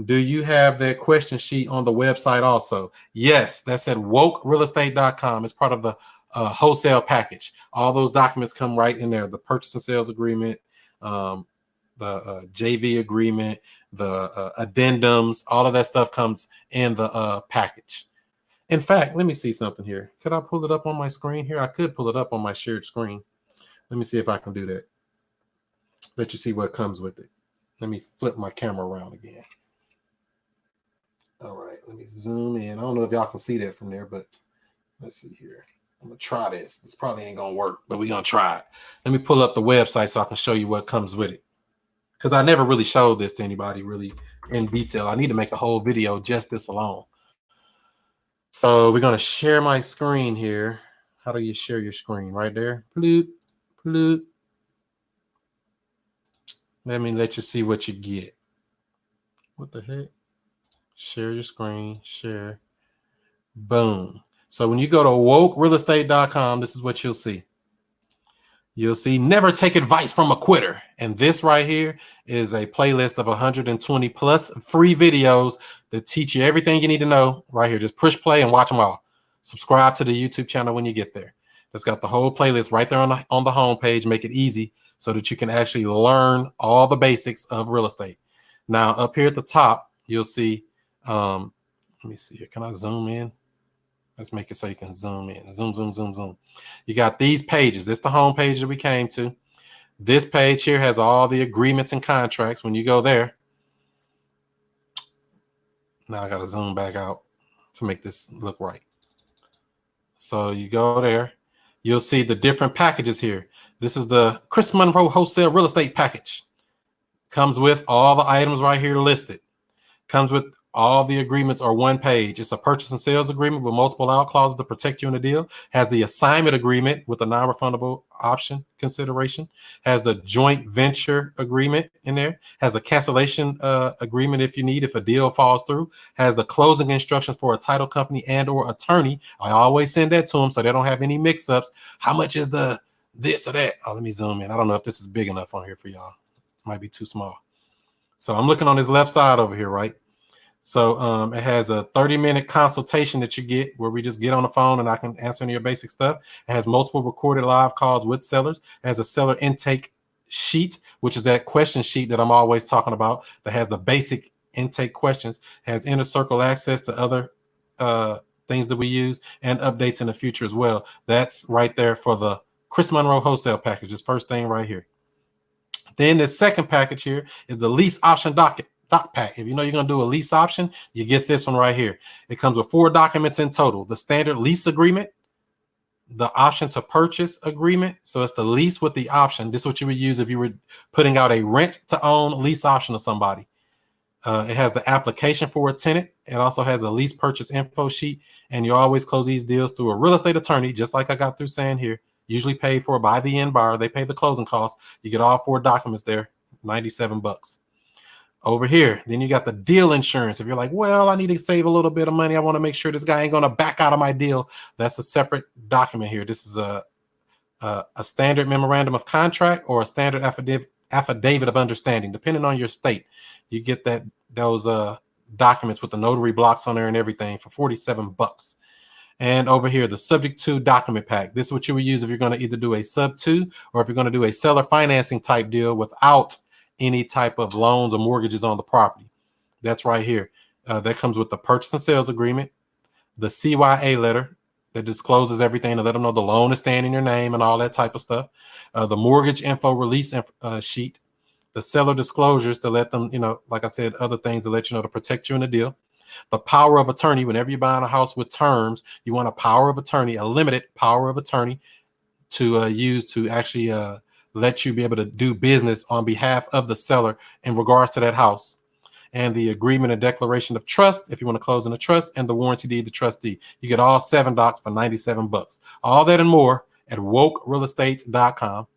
Do you have that question sheet on the website also? Yes, that's at wokerealestate.com. It's part of the wholesale package. All those documents come right in there. The purchase and sales agreement, the JV agreement, the addendums, all of that stuff comes in the package. In fact, let me see something here. Could I pull it up on my screen here? I could pull it up on my shared screen. Let me see if I can do that. Let you see what comes with it. Let me flip my camera around again. All right, let me zoom in. I don't know if y'all can see that from there, but let's see here. I'm gonna try this. This probably ain't gonna work, but we're gonna try it. Let me pull up the website so I can show you what comes with it. Because I never really showed this to anybody really in detail. I need to make a whole video just this alone. So we're gonna share my screen here. How do you share your screen? Right there. Bloop, bloop. Let me let you see what you get. What the heck? Share your screen, share. Boom. So when you go to wokerealestate.com, this is what you'll see. You'll see never take advice from a quitter. And this right here is a playlist of 120 plus free videos that teach you everything you need to know right here. Just push play and watch them all. Subscribe to the YouTube channel when you get there. It's got the whole playlist right there on the home page. Make it easy so that you can actually learn all the basics of real estate. Now, up here at the top, you'll see, let me see here. Can I zoom in? Let's make it so you can zoom in. Zoom, zoom, zoom, zoom. You got these pages. This is the home page that we came to. This page here has all the agreements and contracts. When you go there, now I got to zoom back out to make this look right. So you go there. You'll see the different packages here. This is the Chris Monroe Wholesale Real Estate Package. Comes with all the items right here listed. Comes with all the agreements are one page. It's a purchase and sales agreement with multiple out clauses to protect you in the deal. Has the assignment agreement with a non-refundable option consideration. Has the joint venture agreement in there. Has a cancellation agreement if you need, if a deal falls through. Has the closing instructions for a title company and or attorney. I always send that to them so they don't have any mix-ups. How much is the this or that? Oh, let me zoom in. I don't know if this is big enough on here for y'all. Might be too small. So I'm looking on this left side over here, right? So it has a 30-minute consultation that you get where we just get on the phone and I can answer any of your basic stuff. It has multiple recorded live calls with sellers. It has a seller intake sheet, which is that question sheet that I'm always talking about that has the basic intake questions. It has inner circle access to other things that we use and updates in the future as well. That's right there for the Chris Monroe Wholesale Package. This first thing right here. Then the second package here is the lease option doc pack. If you know you're going to do a lease option, you get this one right here. It comes with 4 documents in total. The standard lease agreement, the option to purchase agreement. So it's the lease with the option. This is what you would use if you were putting out a rent to own lease option to somebody. It has the application for a tenant. It also has a lease purchase info sheet. And you always close these deals through a real estate attorney, just like I got through saying here. Usually paid for by the end buyer. They pay the closing costs. You get all 4 documents there, $97. Over here, then you got the deal insurance. If you're like, well, I need to save a little bit of money, I want to make sure this guy ain't going to back out of my deal. That's a separate document here. This is a standard memorandum of contract or a standard affidavit of understanding, depending on your state. You get those documents with the notary blocks on there and everything for $47. And over here, the subject to document pack. This is what you would use if you're going to either do a sub 2 or if you're going to do a seller financing type deal without any type of loans or mortgages on the property. That's right here. That comes with the purchase and sales agreement, the CYA letter that discloses everything to let them know the loan is staying in your name and all that type of stuff. The mortgage info release sheet, the seller disclosures to let them, like I said, other things to let you know to protect you in the deal. The power of attorney, whenever you're buying a house with terms, you want a power of attorney, a limited power of attorney to use to actually let you be able to do business on behalf of the seller in regards to that house. And the agreement and declaration of trust, if you want to close in a trust, and the warranty deed, the trustee. You get all 7 docs for $97. All that and more at wokerealestates.com.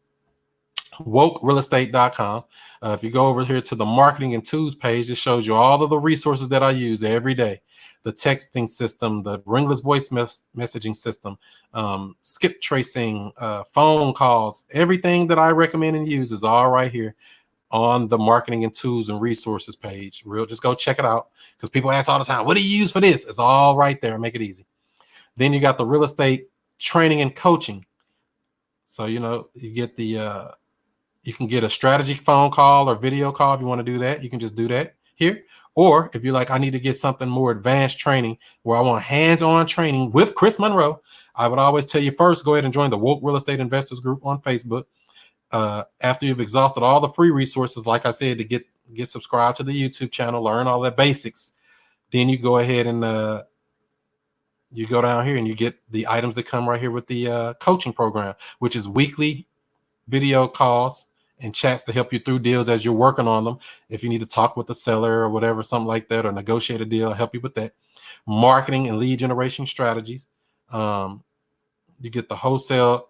wokerealestate.com. If you go over here to the marketing and tools page, it shows you all of the resources that I use every day. The texting system, the ringless voice messaging system, skip tracing, phone calls, everything that I recommend and use is all right here on the marketing and tools and resources page. Just go check it out, because people ask all the time, what do you use for this? It's all right there. Make it easy. Then you got the real estate training and coaching. So, you get the, you can get a strategy phone call or video call. If you want to do that, you can just do that here. Or if you're like, I need to get something more advanced training where I want hands-on training with Chris Monroe, I would always tell you first, go ahead and join the Woke Real Estate Investors group on Facebook. After you've exhausted all the free resources, like I said, to get subscribed to the YouTube channel, learn all the basics, then you go ahead and you go down here and you get the items that come right here with the coaching program, which is weekly video calls and chats to help you through deals as you're working on them. If you need to talk with the seller or whatever, something like that, or negotiate a deal, I'll help you with that. Marketing and lead generation strategies. You get the wholesale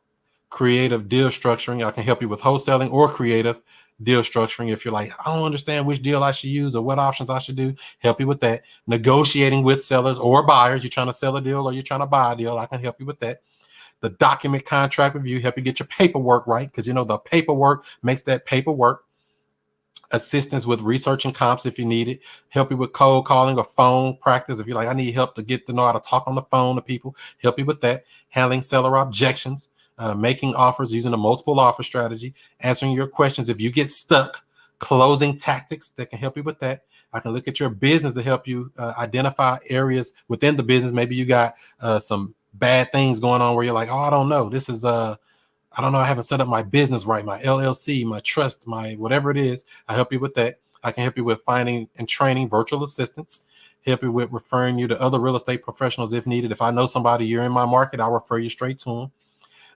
creative deal structuring. I can help you with wholesaling or creative deal structuring. If you're like, I don't understand which deal I should use or what options I should do, help you with that. Negotiating with sellers or buyers. You're trying to sell a deal or you're trying to buy a deal, I can help you with that. The document contract review, help you get your paperwork right, because the paperwork makes that paperwork. Assistance with research and comps if you need it. Help you with cold calling or phone practice. If you're like, I need help to get to know how to talk on the phone to people, help you with that. Handling seller objections, making offers using a multiple offer strategy, answering your questions if you get stuck, closing tactics that can help you with that. I can look at your business to help you identify areas within the business. Maybe you got some bad things going on where you're like, oh, I don't know. This is I don't know. I haven't set up my business right, my LLC, my trust, my whatever it is. I help you with that. I can help you with finding and training virtual assistants, help you with referring you to other real estate professionals if needed. If I know somebody, you're in my market, I'll refer you straight to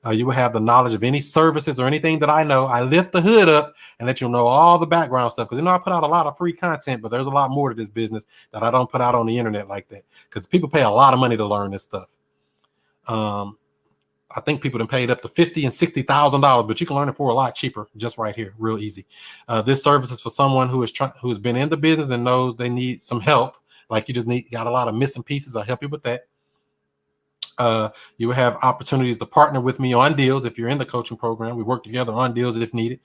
them. You will have the knowledge of any services or anything that I know. I lift the hood up and let you know all the background stuff. Because I put out a lot of free content, but there's a lot more to this business that I don't put out on the internet like that. Because people pay a lot of money to learn this stuff. I think people have paid up to $50,000 and $60,000, but you can learn it for a lot cheaper, just right here, real easy. This service is for someone who has been in the business and knows they need some help. Like you got a lot of missing pieces. I'll help you with that. You will have opportunities to partner with me on deals if you're in the coaching program. We work together on deals if needed.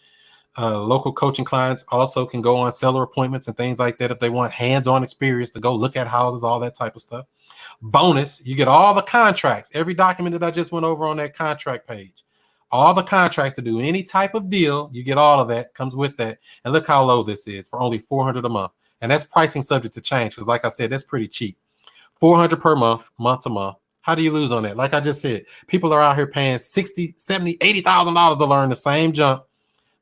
Local coaching clients also can go on seller appointments and things like that if they want hands-on experience to go look at houses, all that type of stuff. Bonus, you get all the contracts, every document that I just went over on that contract page. All the contracts to do any type of deal, you get all of that, comes with that. And look how low this is for only $400 a month. And that's pricing subject to change because, like I said, that's pretty cheap. $400 per month, month to month. How do you lose on that? Like I just said, people are out here paying $60,000, $70,000, $80,000 to learn the same junk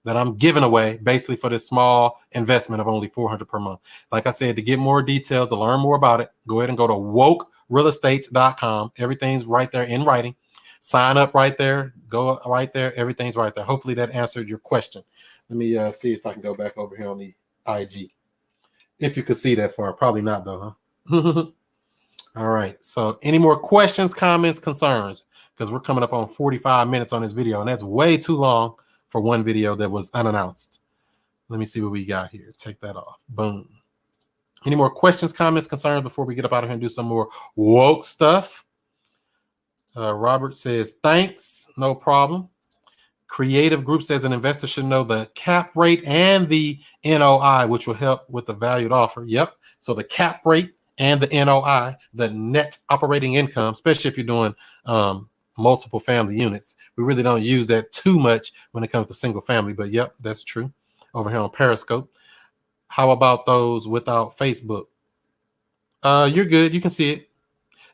that I'm giving away basically for this small investment of only $400 per month. Like I said, to get more details, to learn more about it, go ahead and go to wokerealestates.com. Everything's right there in writing. Sign up right there. Go right there. Everything's right there. Hopefully that answered your question. Let me see if I can go back over here on the IG. If you could see that far. Probably not though, huh? All right. So any more questions, comments, concerns? Because we're coming up on 45 minutes on this video, and that's way too long for one video that was unannounced. Let me see what we got here. Take that off. Boom. Any more questions, comments, concerns before we get up out of here and do some more woke stuff? Robert says, thanks. No problem. Creative Group says an investor should know the cap rate and the NOI, which will help with the valued offer. Yep. So the cap rate and the NOI, the net operating income, especially if you're doing multiple family units. We really don't use that too much when it comes to single family, but yep, that's true. Over here on Periscope. How about those without Facebook? You're good. You can see it.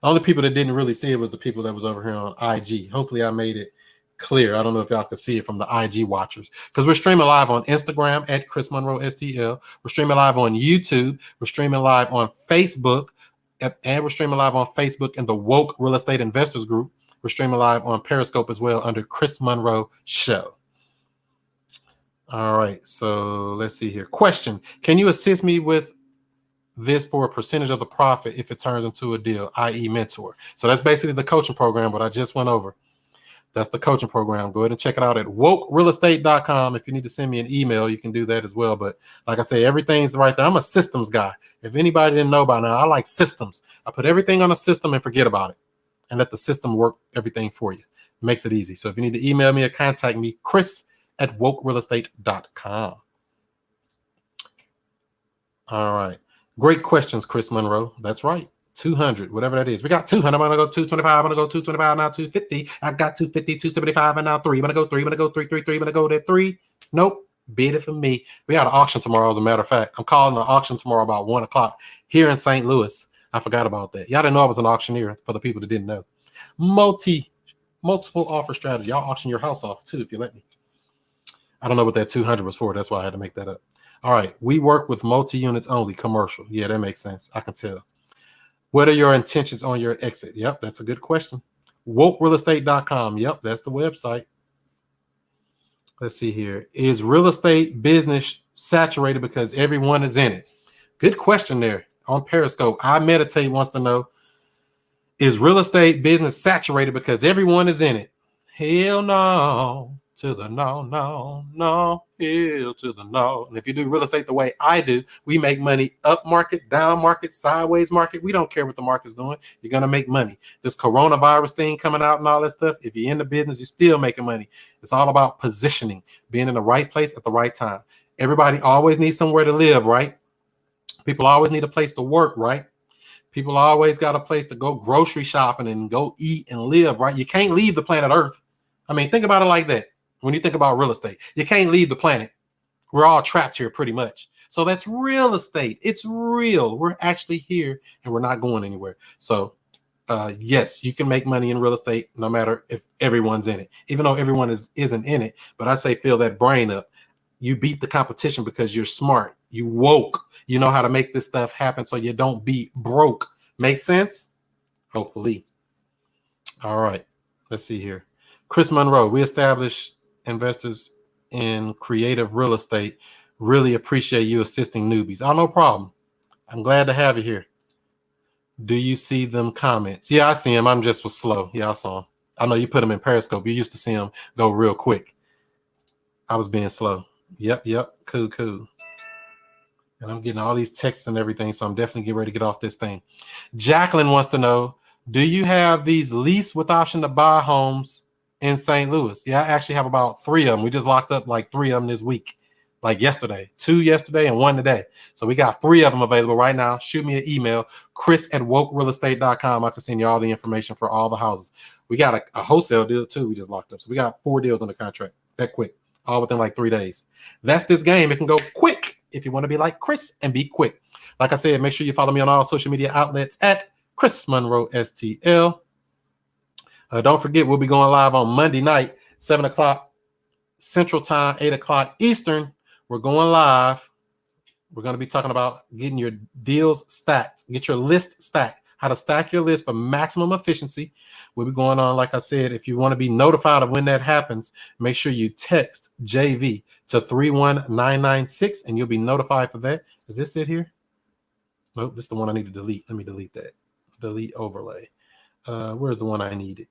The only people that didn't really see it was the people that was over here on IG. Hopefully I made it clear. I don't know if y'all can see it from the IG watchers, because we're streaming live on Instagram at Chris Monroe STL. We're streaming live on YouTube. We're streaming live on Facebook and we're streaming live on Facebook in the Woke Real Estate Investors Group. We're streaming live on Periscope as well under Chris Monroe Show. All right, so let's see here. Question: can you assist me with this for a percentage of the profit if it turns into a deal, i.e. mentor? So that's basically the coaching program, what I just went over. That's the coaching program. Go ahead and check it out at wokerealestate.com. If you need to send me an email, you can do that as well. But like I say, everything's right there. I'm a systems guy. If anybody didn't know by now, I like systems. I put everything on a system and forget about it and let the system work everything for you. It makes it easy. So if you need to email me or contact me, chris@wokerealestate.com. All right. Great questions, Chris Monroe. That's right. 200, whatever that is. We got 200. I'm going to go 225. I'm going to go 225 now, 250. I got 250, 275, and now 3. I'm going to go 3. I'm going to go 3, 3, 3. I'm going to go there 3. Nope. Bid it for me. We got an auction tomorrow, as a matter of fact. I'm calling an auction tomorrow about 1 o'clock here in St. Louis. I forgot about that. Y'all didn't know I was an auctioneer, for the people that didn't know. Multiple offer strategy. Y'all auction your house off too, if you let me. I don't know what that 200 was for. That's why I had to make that up. All right. We work with multi-units only, commercial. Yeah, that makes sense. I can tell. What are your intentions on your exit? Yep, that's a good question. WokeRealEstate.com. Yep, that's the website. Let's see here. Is real estate business saturated because everyone is in it? Good question there on Periscope. I Meditate wants to know, is real estate business saturated because everyone is in it? Hell no. To the no, no, no, hell to the no. And if you do real estate the way I do, we make money up market, down market, sideways market. We don't care what the market's doing. You're going to make money. This coronavirus thing coming out and all that stuff, if you're in the business, you're still making money. It's all about positioning, being in the right place at the right time. Everybody always needs somewhere to live, right? People always need a place to work, right? People always got a place to go grocery shopping and go eat and live, right? You can't leave the planet Earth. I mean, think about it like that. When you think about real estate, you can't leave the planet. We're all trapped here pretty much. So that's real estate. It's real. We're actually here and we're not going anywhere. So yes, you can make money in real estate no matter if everyone's in it, even though everyone isn't in it. But I say fill that brain up. You beat the competition because you're smart. You woke. You know how to make this stuff happen so you don't be broke. Make sense? Hopefully. All right. Let's see here. Chris Monroe, we established investors in creative real estate. Really appreciate you assisting newbies. Oh, no problem. I'm glad to have you here. Do you see them comments? Yeah, I see them. I'm just was slow. Yeah, I saw them. I know you put them in Periscope. You used to see them go real quick. I was being slow. Yep. Cool. And I'm getting all these texts and everything, so I'm definitely getting ready to get off this thing. Jacqueline wants to know, do you have these lease with option to buy homes in St. Louis? Yeah, I actually have about 3 of them. We just locked up like 3 of them this week, like yesterday, 2 yesterday and 1 today. So we got 3 of them available right now. Shoot me an email, chris@wokerealestate.com. I can send you all the information for all the houses. We got a wholesale deal too. We just locked up. So we got 4 deals under contract that quick, all within like 3 days. That's this game. It can go quick if you want to be like Chris and be quick. Like I said, make sure you follow me on all social media outlets at Chris Monroe STL. Don't forget, we'll be going live on Monday night, 7 o'clock Central Time, 8 o'clock Eastern. We're going live. We're going to be talking about getting your deals stacked. Get your list stacked. How to stack your list for maximum efficiency. We'll be going on, like I said, if you want to be notified of when that happens, make sure you text JV to 31996 and you'll be notified for that. Is this it here? Nope, this is the one I need to delete. Let me delete that. Delete overlay. Where's the one I needed?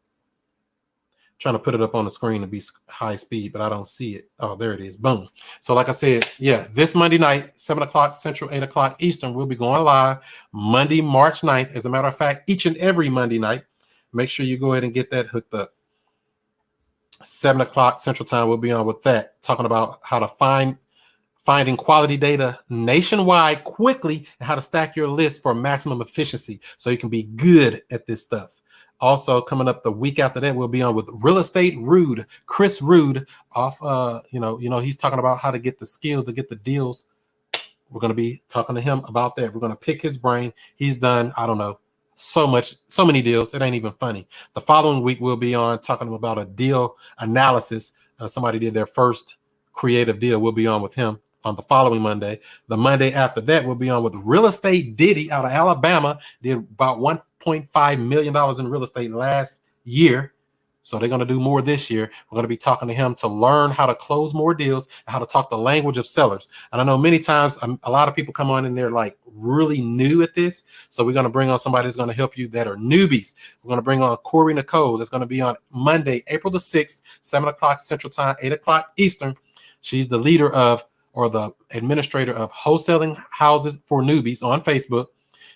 Trying to put it up on the screen to be high speed, but I don't see it. Oh, there it is. Boom. So like I said, yeah, this Monday night, 7 o'clock Central, 8 o'clock Eastern, we'll be going live Monday, March 9th. As a matter of fact, each and every Monday night, make sure you go ahead and get that hooked up. 7 o'clock Central Time, we'll be on with that, talking about how to finding quality data nationwide quickly and how to stack your list for maximum efficiency so you can be good at this stuff. Also, coming up the week after that, we'll be on with Real Estate Rude, Chris Rude, off. He's talking about how to get the skills to get the deals. We're going to be talking to him about that. We're going to pick his brain. He's done, I don't know, so many deals. It ain't even funny. The following week, we'll be on talking about a deal analysis. Somebody did their first creative deal. We'll be on with him. on the following Monday. The Monday after that, we'll be on with Real Estate Diddy out of Alabama. Did about $1.5 million in real estate last year. So they're going to do more this year. We're going to be talking to him to learn how to close more deals and how to talk the language of sellers. And I know many times a lot of people come on and they're like really new at this. So we're going to bring on somebody that's going to help you that are newbies. We're going to bring on Corey Nicole. That's going to be on Monday, April the 6th, 7 o'clock Central Time, 8 o'clock Eastern. She's the leader of, or the administrator of Wholesaling Houses for Newbies on Facebook.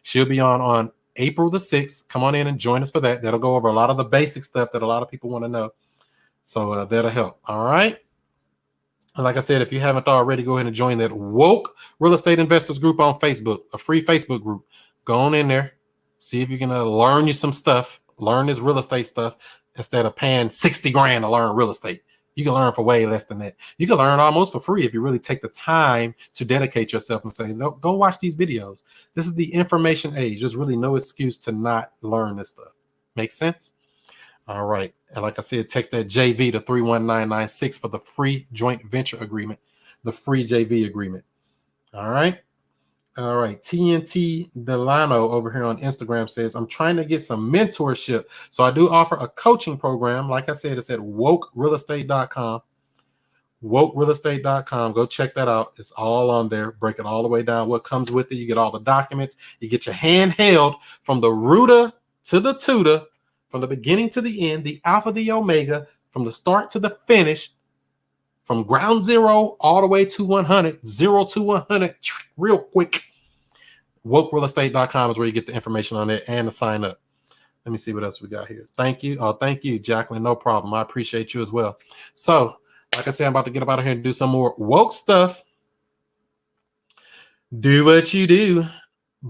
She'll be on April the 6th. Come on in and join us for that. That'll go over a lot of the basic stuff that a lot of people want to know. So that'll help. All right. And like I said, if you haven't already, go ahead and join that Woke Real Estate Investors group on Facebook, a free Facebook group. Go on in there. See if you can learn you some stuff. Learn this real estate stuff instead of paying $60,000 to learn real estate. You can learn for way less than that. You can learn almost for free if you really take the time to dedicate yourself and say, no, go watch these videos. This is the information age. There's really no excuse to not learn this stuff. Make sense? All right. And like I said, text that JV to 31996 for the free joint venture agreement, the free JV agreement. All right. All right. TNT Delano over here on Instagram says, I'm trying to get some mentorship. So I do offer a coaching program. Like I said, it's at wokerealestate.com. Wokerealestate.com. Go check that out. It's all on there. Break it all the way down. What comes with it? You get all the documents. You get your hand held from the rooter to the tutor, from the beginning to the end, the alpha, the omega, from the start to the finish, from ground zero all the way to 100, 0 to 100, real quick. WokeRealEstate.com is where you get the information on it and to sign up. Let me see what else we got here. Thank you. Oh, thank you, Jacqueline. No problem. I appreciate you as well. So, like I said, I'm about to get up out of here and do some more woke stuff. Do what you do.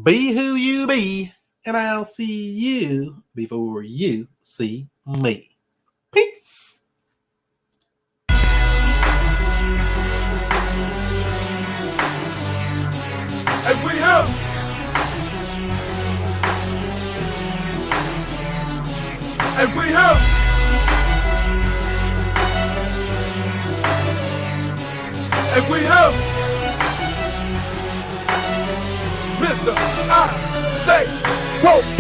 Be who you be. And I'll see you before you see me. Peace. And we have and we have and we have Mr. I Stay Woke.